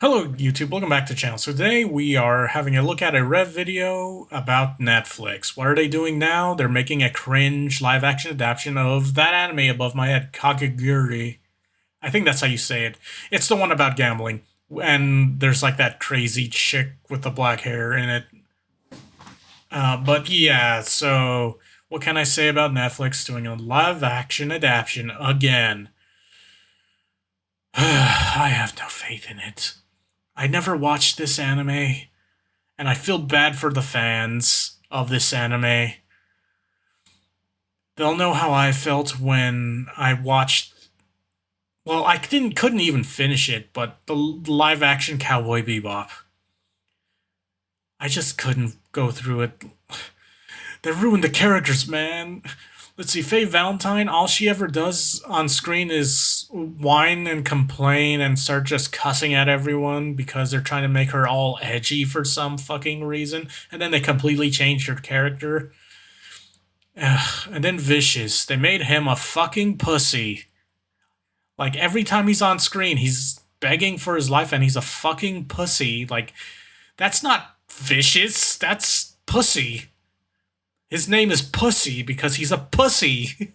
Hello YouTube, welcome back to the channel. So today we are having a look at a rev video about Netflix. What are they doing now? They're making a cringe live action adaptation of that anime above my head, Kakegurui. I think that's how you say it. It's the one about gambling. And there's like that crazy chick with the black hair in it. But yeah, so what can I say about Netflix doing a live action adaptation again? I have no faith in it. I never watched this anime, and I feel bad for the fans of this anime. They'll know how I felt when I watched. Well, I couldn't even finish it, but the live action Cowboy Bebop. I just couldn't go through it. They ruined the characters, man. Let's see, Faye Valentine, all she ever does on screen is whine and complain and start just cussing at everyone because they're trying to make her all edgy for some fucking reason. And then they completely changed her character. And then Vicious, they made him a fucking pussy. Like, every time he's on screen, he's begging for his life and he's a fucking pussy. Like, that's not Vicious, that's pussy. His name is Pussy because he's a pussy.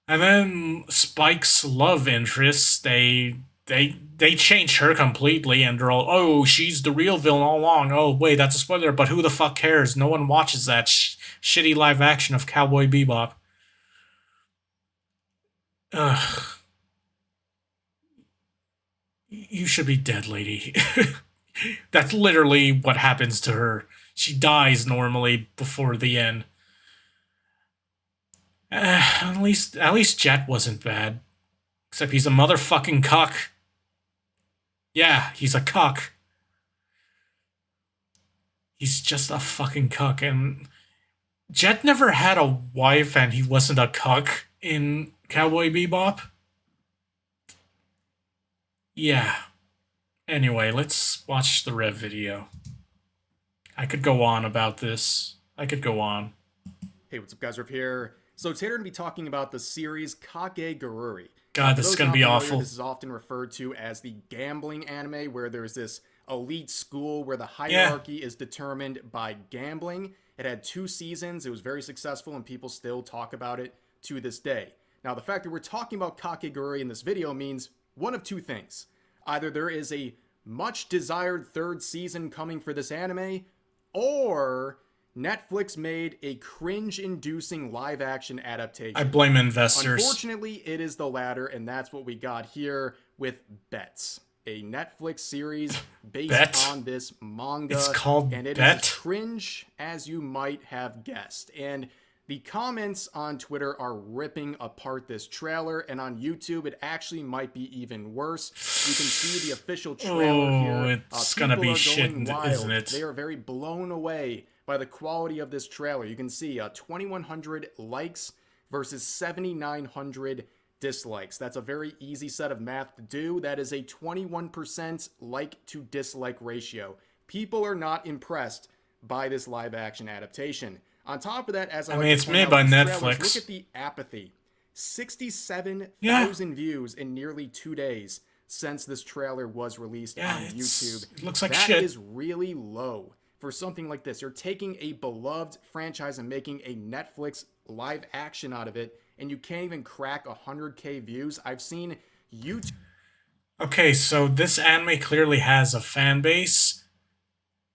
And then Spike's love interest, they changed her completely and they're all, oh, she's the real villain all along. Oh, wait, that's a spoiler, but who the fuck cares? No one watches that shitty live action of Cowboy Bebop. Ugh. You should be dead, lady. That's literally what happens to her. She dies normally before the end. At least Jet wasn't bad. Except he's a motherfucking cuck. Yeah, he's a cuck. He's just a fucking cuck. And Jet never had a wife and he wasn't a cuck in Cowboy Bebop. Yeah. Anyway, let's watch the rev video. I could go on about this. I could go on. Hey, what's up, guys? Riv here. So today we're going to be talking about the series Kakegurui. God, this is going to be awful. This is often referred to as the gambling anime, where there's this elite school where the hierarchy is determined by gambling. It had 2 seasons. It was very successful, and people still talk about it to this day. Now, the fact that we're talking about Kakegurui in this video means one of 2 things. Either there is a much desired 3rd season coming for this anime, or Netflix made a cringe-inducing live-action adaptation. I blame investors. Unfortunately, it is the latter, and that's what we got here with Bet, a Netflix series based on this manga. It's called and it Bet? is as cringe as you might have guessed. And the comments on Twitter are ripping apart this trailer, and on YouTube, it actually might be even worse. You can see the official trailer here. It's gonna be shit, isn't it? They are very blown away by the quality of this trailer. You can see 2,100 likes versus 7,900 dislikes. That's a very easy set of math to do. That is a 21% like to dislike ratio. People are not impressed by this live action adaptation. On top of that, as I mean, it's made by Netflix. Look at the apathy. 67,000 views in nearly 2 days since this trailer was released on YouTube. It looks like shit. That is really low for something like this. You're taking a beloved franchise and making a Netflix live action out of it, and you can't even crack 100K views. I've seen YouTube. Okay, so this anime clearly has a fan base,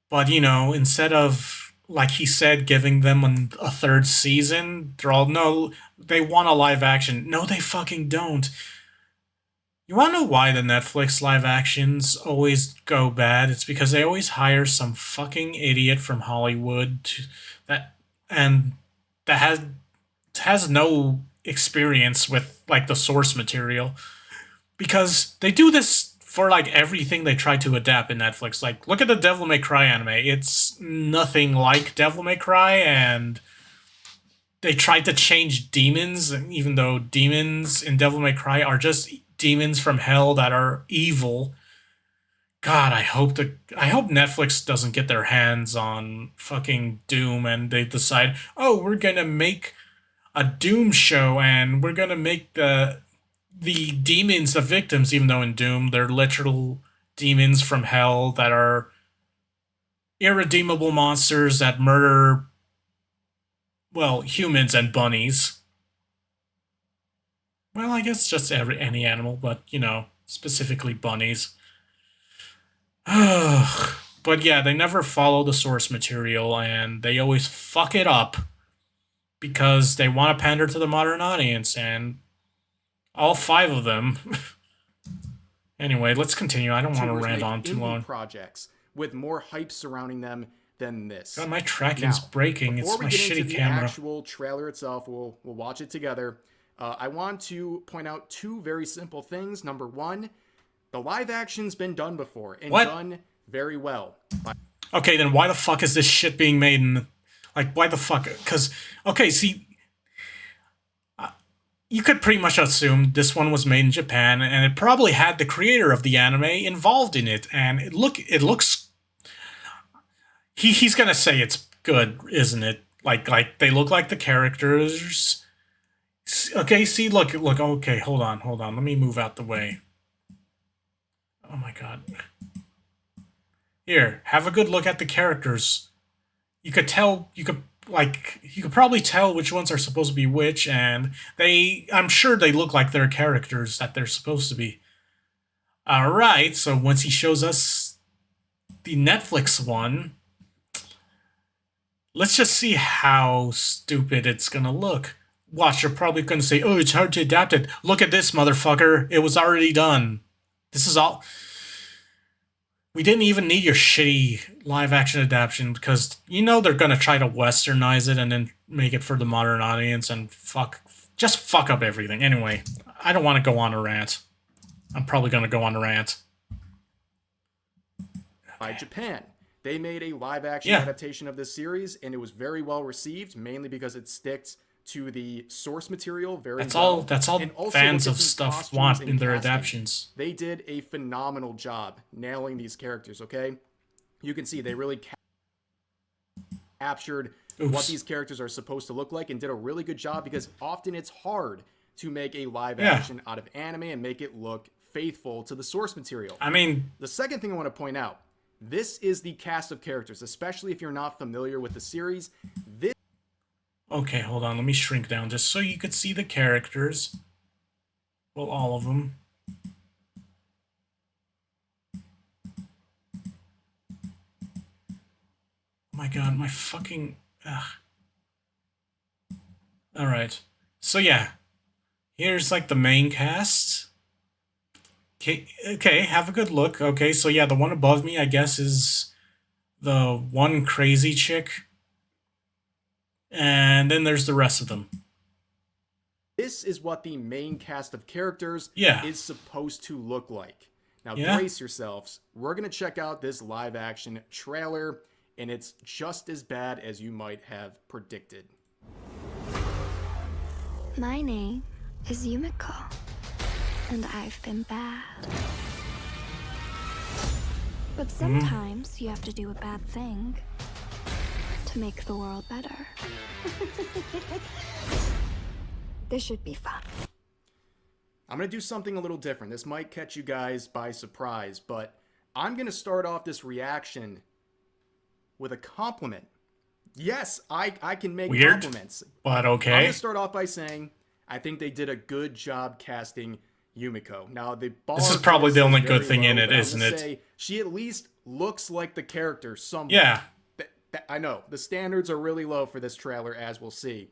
but you know, instead of, like he said, giving them a 3rd season, they're all, no, they want a live action. No, they fucking don't. You want to know why the Netflix live actions always go bad? It's because they always hire some fucking idiot from Hollywood that has no experience with like the source material, because they do this for like everything they try to adapt in Netflix. Like, look at the Devil May Cry anime. It's nothing like Devil May Cry, and they tried to change demons, even though demons in Devil May Cry are just demons from hell that are evil. God, I hope Netflix doesn't get their hands on fucking Doom and they decide, oh, we're gonna make a Doom show and we're gonna make the demons the victims, even though in Doom they're literal demons from hell that are irredeemable monsters that murder, well, humans and bunnies. Well, I guess just any animal, but, specifically bunnies. But yeah, they never follow the source material, and they always fuck it up because they want to pander to the modern audience, and all five of them. Anyway, let's continue. I don't want to rant on too long. Projects with more hype surrounding them than this. God, my tracking's breaking. It's my shitty camera. Actual trailer itself, we'll watch it together. I want to point out two very simple things. Number one, the live action's been done before and done very well. Okay, then why the fuck is this shit being made in... Like, why the fuck? Because, okay, see... you could pretty much assume this one was made in Japan, and it probably had the creator of the anime involved in it, and it looks... He's gonna say it's good, isn't it? Like they look like the characters. Okay, see, look, okay, hold on, let me move out the way. Oh my god. Here, have a good look at the characters. You could probably tell which ones are supposed to be which, and I'm sure they look like their characters that they're supposed to be. Alright, so once he shows us the Netflix one, let's just see how stupid it's gonna look. Watch, you're probably gonna say, oh, it's hard to adapt it. Look at this, motherfucker. It was already done. This is all... We didn't even need your shitty live-action adaptation because they're gonna try to westernize it and then make it for the modern audience and just fuck up everything. Anyway, I don't want to go on a rant. I'm probably gonna go on a rant. By Japan. They made a live-action adaptation of this series, and it was very well received, mainly because it sticks to the source material very well. That's all fans of stuff want in their adaptations. They did a phenomenal job nailing these characters, okay? You can see they really captured what these characters are supposed to look like and did a really good job because often it's hard to make a live action out of anime and make it look faithful to the source material. I mean... The second thing I want to point out, this is the cast of characters, especially if you're not familiar with the series. Okay, hold on. Let me shrink down just so you could see the characters. Well, all of them. Oh my god, my fucking... Ugh. Alright. So yeah. Here's like the main cast. Okay, have a good look. Okay, so yeah, the one above me, I guess, is the one crazy chick. And then there's the rest of them. This is what the main cast of characters is supposed to look like. Now, brace yourselves. We're going to check out this live-action trailer, and it's just as bad as you might have predicted. My name is Yumiko, and I've been bad. But sometimes you have to do a bad thing to make the world better. This should be fun. I'm going to do something a little different. This might catch you guys by surprise, but I'm going to start off this reaction with a compliment. Yes, I can make compliments. But okay. I'm going to start off by saying I think they did a good job casting Yumiko. Now, this is probably the only good thing in it, isn't it? She at least looks like the character somewhat. Yeah. I know, the standards are really low for this trailer, as we'll see.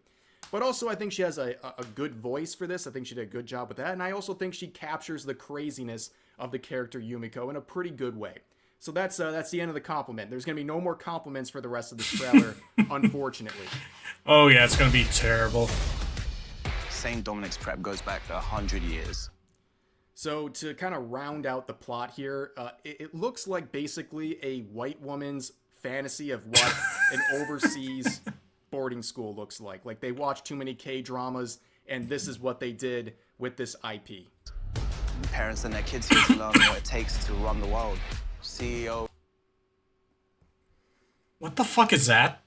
But also, I think she has a good voice for this. I think she did a good job with that. And I also think she captures the craziness of the character Yumiko in a pretty good way. So that's the end of the compliment. There's going to be no more compliments for the rest of this trailer, unfortunately. Oh, yeah, it's going to be terrible. St. Dominic's prep goes back 100 years. So to kind of round out the plot here, it looks like basically a white woman's fantasy of what an overseas boarding school looks like. Like, they watch too many K-dramas, and this is what they did with this IP. Parents and their kids here to learn what it takes to run the world. CEO. What the fuck is that?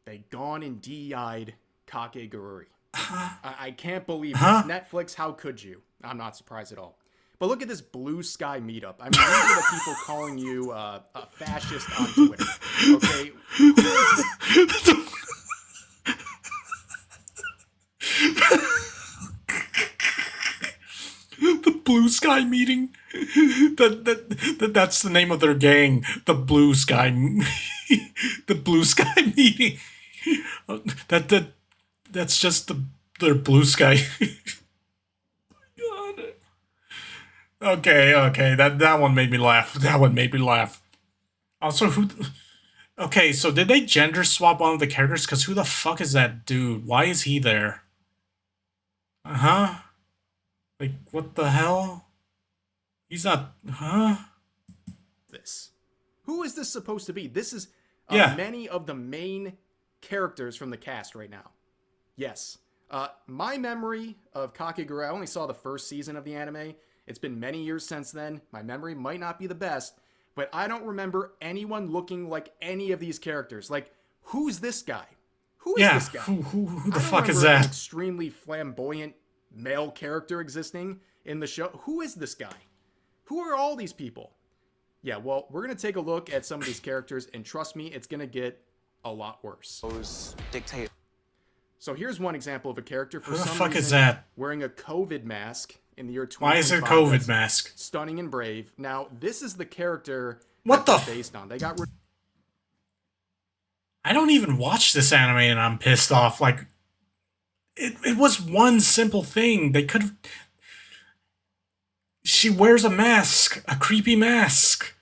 They gone and DEI'd Kakegurui. I can't believe this. Netflix, how could you? I'm not surprised at all. But look at this blue sky meetup. I mean, these are the people calling you a fascist on Twitter. Okay, The Blue Sky Meeting. That's the name of their gang. The Blue Sky. The Blue Sky Meeting. That's just their Blue Sky. God. Okay. That one made me laugh. Also, okay, so did they gender swap one of the characters? Because who the fuck is that dude? Why is he there? Like, what the hell? He's not... this. Who is this supposed to be? This is Yeah. many of the main characters from the cast right now. Yes. My memory of Kakegurui, I only saw the first season of the anime. It's been many years since then. My memory might not be the best, but I don't remember anyone looking like any of these characters. Like, who's this guy? Who is this guy? Who the I don't fuck is remember an that? extremely flamboyant male character existing in the show. Who is this guy? Who are all these people? Yeah, well, we're going to take a look at some of these characters, and trust me, it's going to get a lot worse. Those dictate. So here's one example of a character for Who the some fuck reason is that? wearing a COVID mask in the year 2025. Why is it a COVID That's mask? Stunning and brave. Now, this is the character What that the they're based on. They got rid I don't even watch this anime and I'm pissed off. Like, it was one simple thing. They could have... She wears a mask. A creepy mask.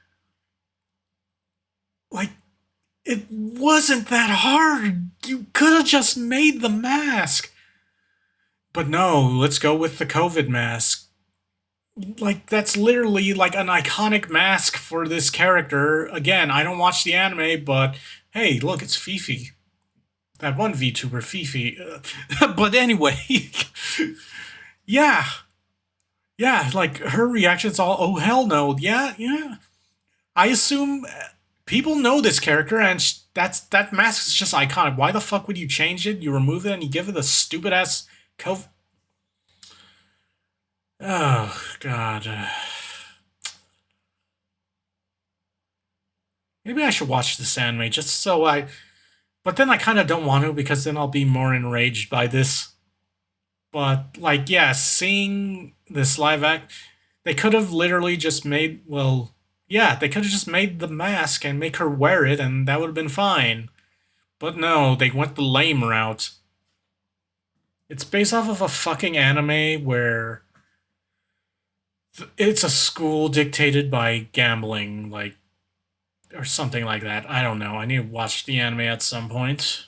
Like, it wasn't that hard. You could have just made the mask. But no, let's go with the COVID mask. Like, that's literally like an iconic mask for this character. Again, I don't watch the anime, but hey, look, it's Fifi. That one VTuber, Fifi. But anyway, yeah. Yeah, like, her reaction's all, oh, hell no. Yeah. I assume people know this character, and that mask is just iconic. Why the fuck would you change it? You remove it, and you give it a stupid-ass COVID... Oh, God. Maybe I should watch this anime, just so I... But then I kind of don't want to, because then I'll be more enraged by this. But, like, yeah, seeing this live act... They could have literally just made... Well, yeah, they could have just made the mask and make her wear it, and that would have been fine. But no, they went the lame route. It's based off of a fucking anime where... It's a school dictated by gambling, like... Or something like that. I don't know. I need to watch the anime at some point.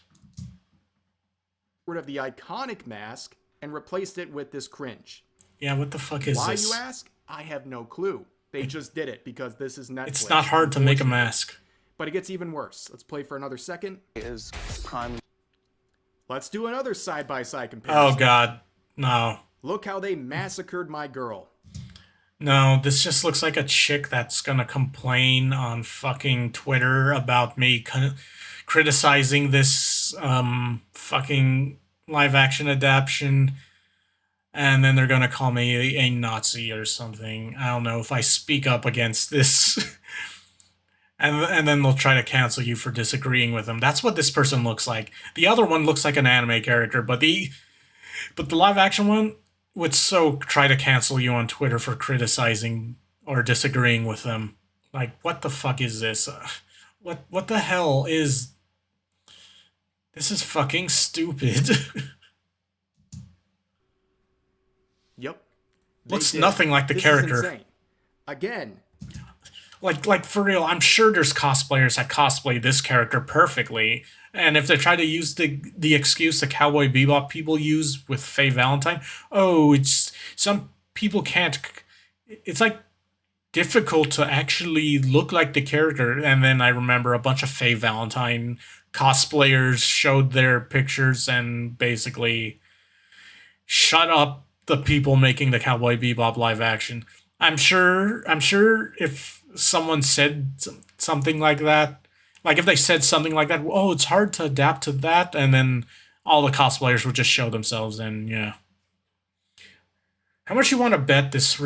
rid of the iconic mask and replaced it with this cringe. Yeah, what the fuck is Why, this? you ask? I have no clue. They just did it because this is Netflix. It's not hard to make a mask. But it gets even worse. Let's play for another second. Is crime. Let's do another side-by-side comparison. Oh, God. No. Look how they massacred my girl. No, this just looks like a chick that's gonna complain on fucking Twitter about me criticizing this fucking live-action adaptation, and then they're gonna call me a Nazi or something. I don't know if I speak up against this. And then they'll try to cancel you for disagreeing with them. That's what this person looks like. The other one looks like an anime character, but the live-action one would so try to cancel you on Twitter for criticizing or disagreeing with them. Like, what the fuck is this? What the hell is... This is fucking stupid. Yep. Looks did. nothing like the This character. Is insane. Again. Like for real, I'm sure there's cosplayers that cosplay this character perfectly. And if they try to use the excuse the Cowboy Bebop people use with Faye Valentine, oh, it's some people can't. It's like difficult to actually look like the character. And then I remember a bunch of Faye Valentine cosplayers showed their pictures and basically shut up the people making the Cowboy Bebop live action. I'm sure if someone said something like that, like if they said something like that, oh, it's hard to adapt to that, and then all the cosplayers would just show themselves, and yeah. How much you want to bet this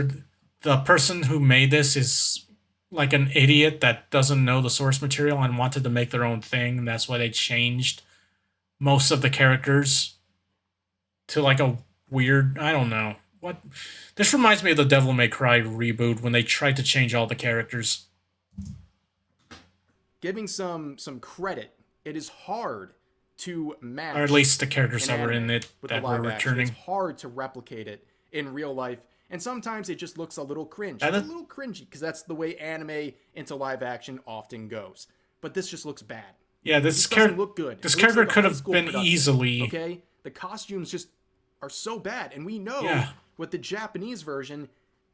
the person who made this is like an idiot that doesn't know the source material and wanted to make their own thing. And that's why they changed most of the characters to like a weird, I don't know. What this reminds me of the Devil May Cry reboot when they tried to change all the characters. Giving some credit, it is hard to match, Or at least the characters an that were anime in it with that the were live action. returning. It's hard to replicate it in real life, and sometimes it just looks a little cringe. And It's a little cringy because that's the way anime into live action often goes. But this just looks bad. Yeah, this This character doesn't look good. This It looks character like a could high have school been production, easily. Okay, the costumes just are so bad, and we know Yeah. with the Japanese version,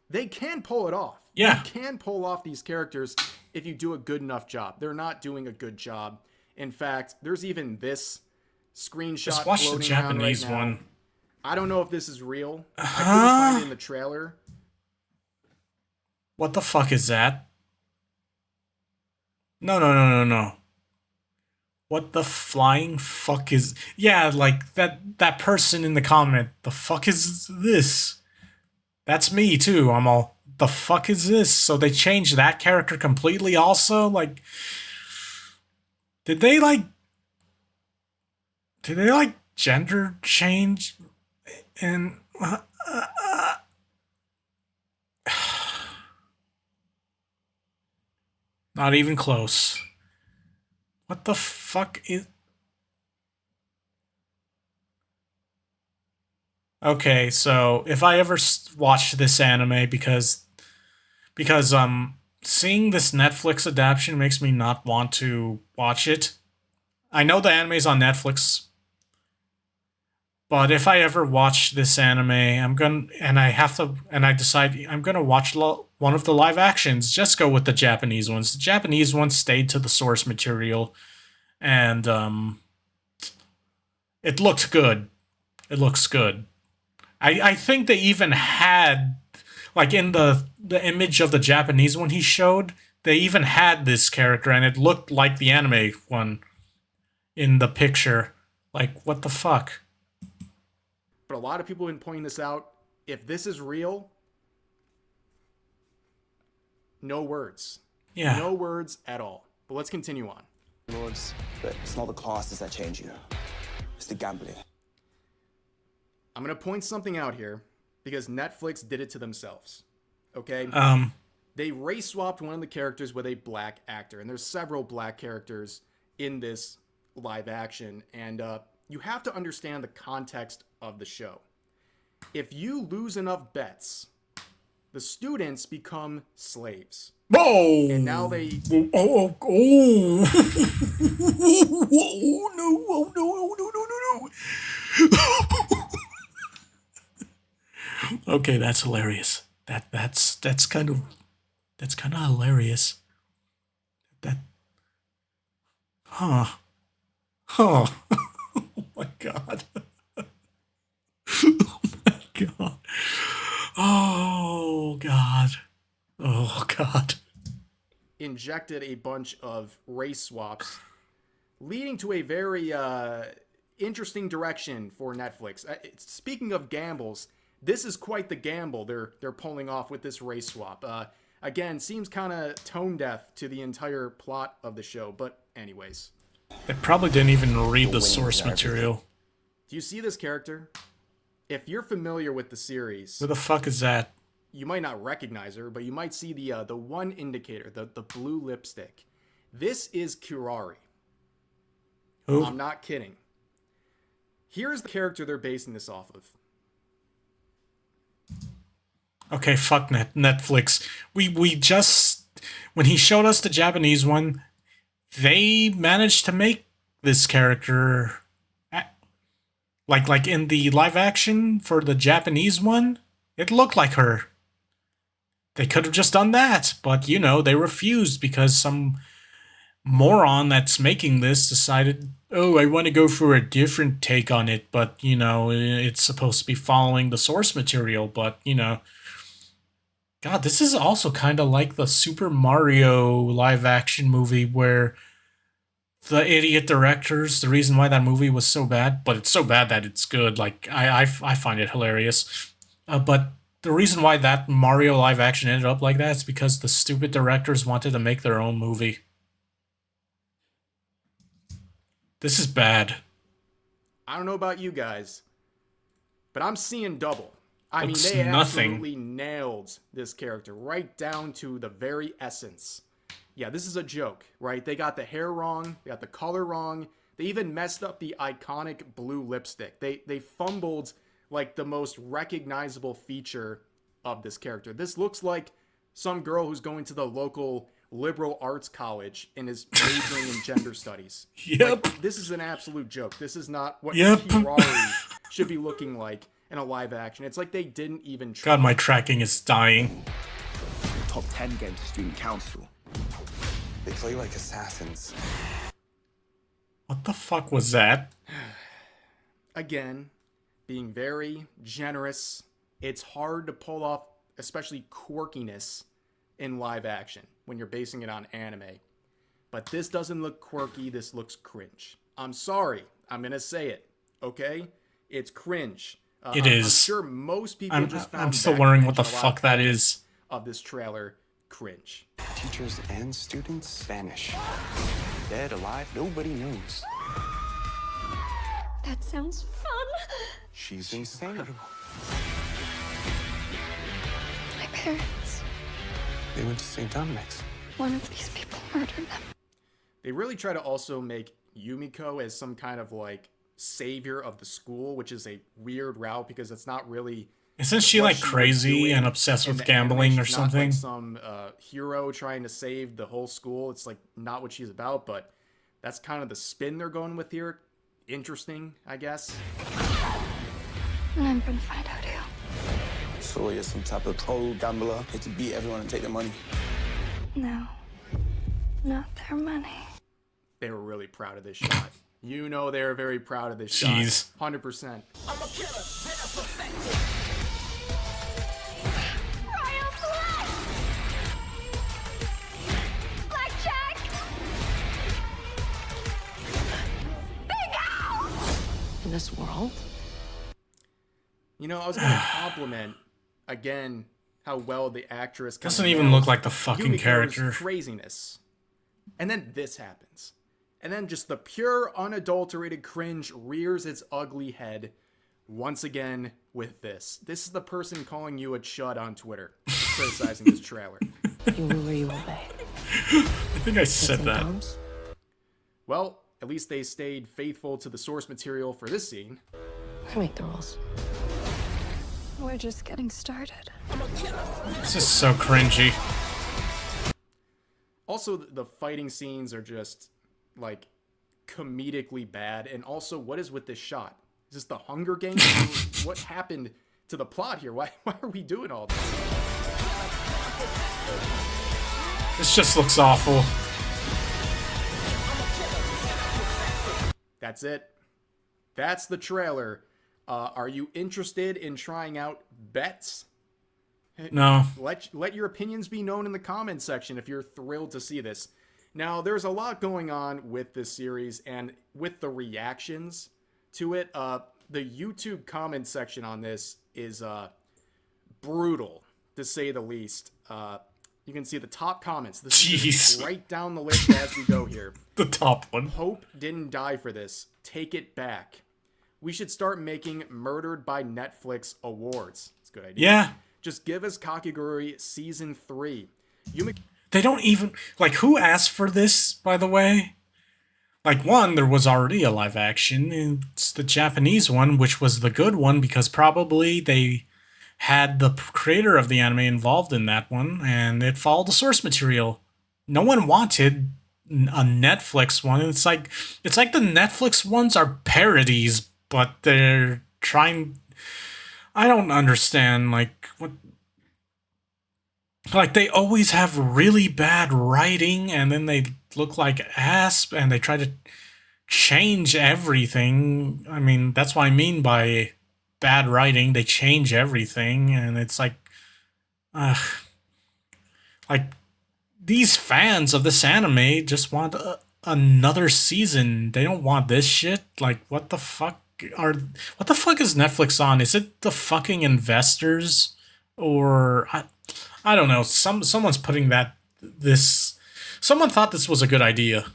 they can pull it off. Yeah. You can pull off these characters if you do a good enough job. They're not doing a good job. In fact, there's even this screenshot Just watch the floating around Japanese right now. one. I don't know if this is real. I couldn't find it in the trailer. What the fuck is that? No. What the flying fuck is... Yeah, like, that person in the comment. The fuck is this? That's me, too. I'm all, the fuck is this? So they changed that character completely also? Like... Did they, like, gender change? And... Not even close. What the fuck is... Okay, so if I ever watch this anime because seeing this Netflix adaptation makes me not want to watch it. I know the anime's on Netflix, but if I ever watch this anime, I decide I'm gonna watch one of the live actions. Just go with the Japanese ones. The Japanese ones stayed to the source material, and it looked good. It looks good. I think they even had, like, in the image of the Japanese one he showed, they even had this character, and it looked like the anime one in the picture. Like, what the fuck? But a lot of people have been pointing this out. If this is real, no words. Yeah. No words at all. But let's continue on. Lords, but it's not the classes that change you. It's the gambling. I'm going to point something out here because Netflix did it to themselves. Okay? They race swapped one of the characters with a black actor. And there's several black characters in this live action. And you have to understand the context of the show. If you lose enough bets, the students become slaves. Whoa! And now they... Oh, no. Okay, that's hilarious. That's kind of hilarious. Huh. Oh my god. Oh my god. Oh god. Oh god. Injected a bunch of race swaps, leading to a very interesting direction for Netflix. Speaking of gambles, this is quite the gamble they're pulling off with this race swap. Again, seems kind of tone deaf to the entire plot of the show, but anyways. They probably didn't even read the source material. Do you see this character? If you're familiar with the series, Who the fuck is that? you might not recognize her, but you might see the one indicator, the blue lipstick. This is Kurari. Who? I'm not kidding. Here's the character they're basing this off of. Okay, fuck Netflix. We just, when he showed us the Japanese one, they managed to make this character like in the live action for the Japanese one, it looked like her. They could have just done that, but you know, they refused because some moron that's making this decided, oh, I want to go for a different take on it, but you know, it's supposed to be following the source material, but you know, God, this is also kind of like the Super Mario live action movie where the idiot directors, the reason why that movie was so bad, but it's so bad that it's good. Like, I find it hilarious. But the reason why that Mario live action ended up like that is because the stupid directors wanted to make their own movie. This is bad. I don't know about you guys, but I'm seeing double. I mean, Looks they nothing. absolutely nailed this character right down to the very essence. Yeah, this is a joke, right? They got the hair wrong, they got the color wrong. They even messed up the iconic blue lipstick. They fumbled like the most recognizable feature of this character. This looks like some girl who's going to the local liberal arts college and is majoring in gender studies. Yep. Like, this is an absolute joke. This is not what Yep. Kirari should be looking like in a live action. It's like they didn't even try. God, my tracking is dying. Top 10 game to student council. They play like assassins. What the fuck was that? Again, being very generous. It's hard to pull off, especially quirkiness in live action when you're basing it on anime. But this doesn't look quirky, this looks cringe. I'm sorry, I'm gonna say it, okay? It's cringe. It is. I'm sure most people just found I'm still back wondering what the a lot of fuck that is. of this trailer cringe. Teachers and students vanish. Dead, alive, nobody knows. That sounds fun. She's insane. My parents. They went to St. Dominic's. One of these people murdered them. They really try to also make Yumiko as some kind of like savior of the school, which is a weird route because it's not really. Isn't she what like she was crazy doing and obsessed in with the anime. gambling or She's not something? like some hero trying to save the whole school. It's like not what she's about, but that's kind of the spin they're going with here. Interesting, I guess. And I'm gonna find out who. So you're some type of pro gambler, here to beat everyone and take their money. No. Not their money. They were really proud of this shot. You know they're very proud of this Jeez. shot. 100%. Blackjack! In this world? You know, I was going to compliment, again, how well the actress kinda Doesn't even nails look like the fucking Yumiko's character. craziness. And then this happens. And then just the pure, unadulterated cringe rears its ugly head once again with this. This is the person calling you a chud on Twitter, criticizing this trailer. You rule or you obey. I think I said that. Sometimes Well, at least they stayed faithful to the source material for this scene. I make the rules. We're just getting started. This is so cringy. Also, the fighting scenes are just, like, comedically bad. And also, what is with this shot? Is this the Hunger Games? What happened to the plot here? Why are we doing all this? This just looks awful. That's it. That's the trailer. Are you interested in trying out bets? No. Let your opinions be known in the comments section if you're thrilled to see this. Now, there's a lot going on with this series and with the reactions to it. The YouTube comment section on this is brutal, to say the least. You can see the top comments. This is Jeez. right down the list as we go here. The top one. Hope didn't die for this. Take it back. We should start making Murdered by Netflix awards. It's a good idea. Yeah. Just give us Kakegurui Season 3. They don't even... Like, who asked for this, by the way? Like, one, there was already a live action. It's the Japanese one, which was the good one, because probably they had the creator of the anime involved in that one, and it followed the source material. No one wanted a Netflix one. It's like the Netflix ones are parodies, but they're trying... I don't understand, like, what... Like, they always have really bad writing, and then they look like ass, and they try to change everything. I mean, that's what I mean by bad writing. They change everything, and it's like... like, these fans of this anime just want another season. They don't want this shit. Like, what the fuck is Netflix on? Is it the fucking investors or I don't know. Someone's putting someone thought this was a good idea.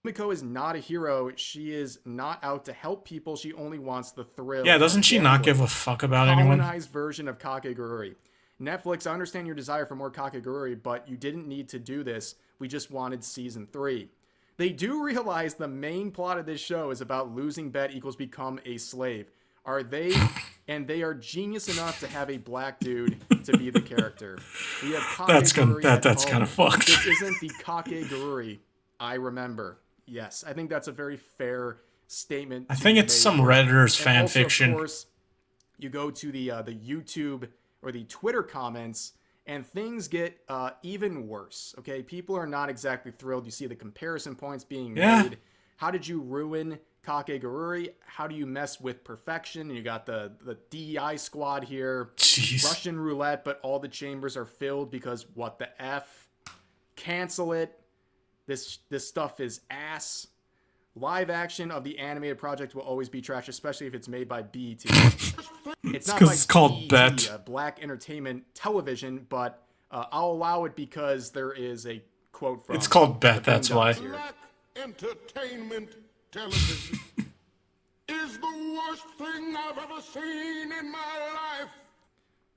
Miko is not a hero. She is not out to help people. She only wants the thrill. Yeah, doesn't she not give a fuck about anyone? Colonized version of Kakegurui. Netflix, I understand your desire for more Kakegurui, but you didn't need to do this. We just wanted season 3. They do realize the main plot of this show is about losing bet equals become a slave. Are they? And they are genius enough to have a black dude to be the character. We have Kakegurui that's kind of fucked. This isn't the Kakegurui I remember. Yes, I think that's a very fair statement. I think it's some Redditor's fan also, fiction. Of course, you go to the YouTube or the Twitter comments, and things get even worse. Okay, people are not exactly thrilled. You see the comparison points being made. How did you ruin Kakegurui? How do you mess with perfection? And you got the DEI squad here. Jeez. Russian roulette, but all the chambers are filled because what the F? Cancel it. This stuff is ass. Live action of the animated project will always be trash, especially if it's made by BET. It's not because it's called BET, Bet. Black Entertainment Television, but I'll allow it because there is a quote from. It's called Bet. That's why. Black Entertainment Television is the worst thing I've ever seen in my life.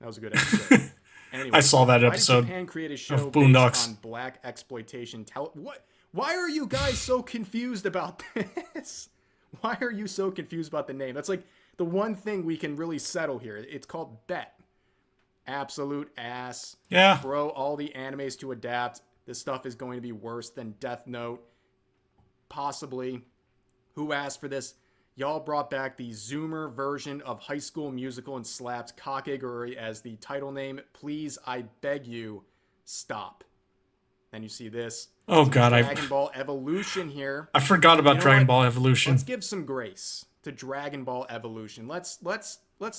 That was a good episode. Anyway, I saw that why episode did Japan create a show of Boondocks based on black exploitation? What? Why are you guys so confused about this? Why are you so confused about the name? That's like the one thing we can really settle here. It's called Bet. Absolute ass. Yeah. Bro, all the animes to adapt. This stuff is going to be worse than Death Note. Possibly. Who asked for this? Y'all brought back the Zoomer version of High School Musical and slapped Kakegurui as the title name. Please, I beg you, stop. Then you see this. Oh god, Dragon Ball Evolution here. I forgot about Dragon what? Ball Evolution. Let's give some grace to Dragon Ball Evolution. Let's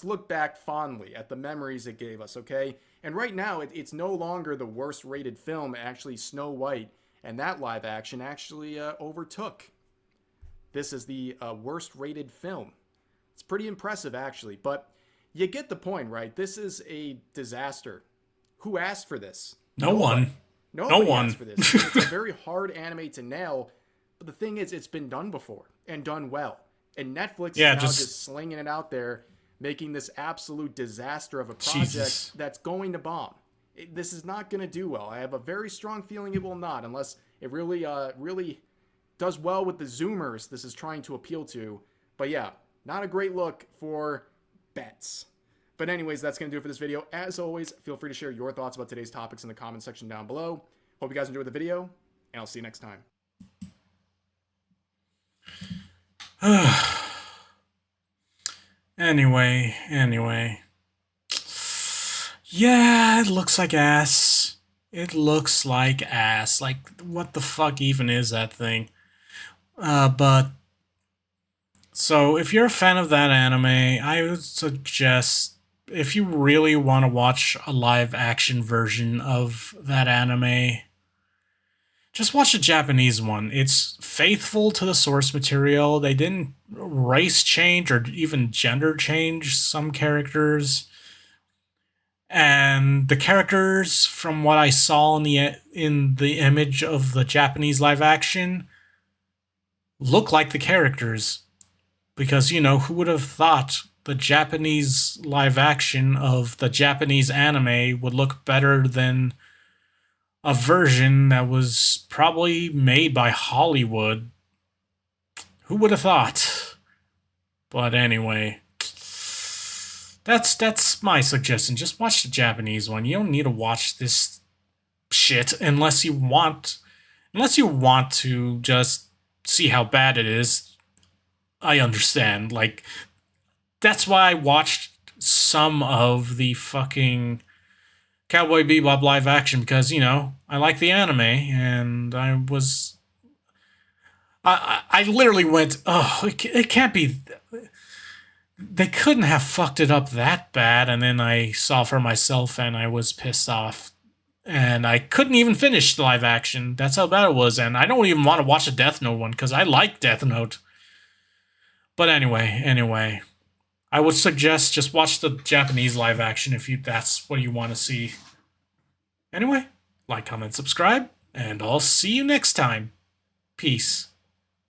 look back fondly at the memories it gave us, okay? And right now, it's no longer the worst rated film. Actually, Snow White and that live action actually overtook. This is the worst rated film. It's pretty impressive, actually. But you get the point, right? This is a disaster. Who asked for this? No one. Nobody asked for this. It's a very hard anime to nail. But the thing is, it's been done before and done well. And Netflix is now just slinging it out there, making this absolute disaster of a project that's going to bomb. This is not going to do well. I have a very strong feeling it will not, unless it really does well with the Zoomers this is trying to appeal to. But yeah, not a great look for bets. But anyways, that's going to do it for this video. As always, feel free to share your thoughts about today's topics in the comment section down below. Hope you guys enjoyed the video, and I'll see you next time. Anyway. Yeah, it looks like ass. It looks like ass. Like, what the fuck even is that thing? But so if you're a fan of that anime, I would suggest if you really want to watch a live action version of that anime, just watch the Japanese one. It's faithful to the source material. They didn't race change or even gender change some characters. And the characters, from what I saw in the image of the Japanese live action, look like the characters. Because, you know, who would have thought the Japanese live action of the Japanese anime would look better than a version that was probably made by Hollywood? Who would have thought? But anyway, that's my suggestion. Just watch the Japanese one. You don't need to watch this shit unless you want to just see how bad it is. I understand. Like, that's why I watched some of the fucking Cowboy Bebop live action, because, you know, I like the anime, and I literally went, oh, it can't be, they couldn't have fucked it up that bad, and then I saw for myself, and I was pissed off, and I couldn't even finish the live action. That's how bad it was, and I don't even want to watch a Death Note one, because I like Death Note. But anyway, I would suggest just watch the Japanese live action if that's what you want to see. Anyway, like, comment, subscribe, and I'll see you next time. Peace.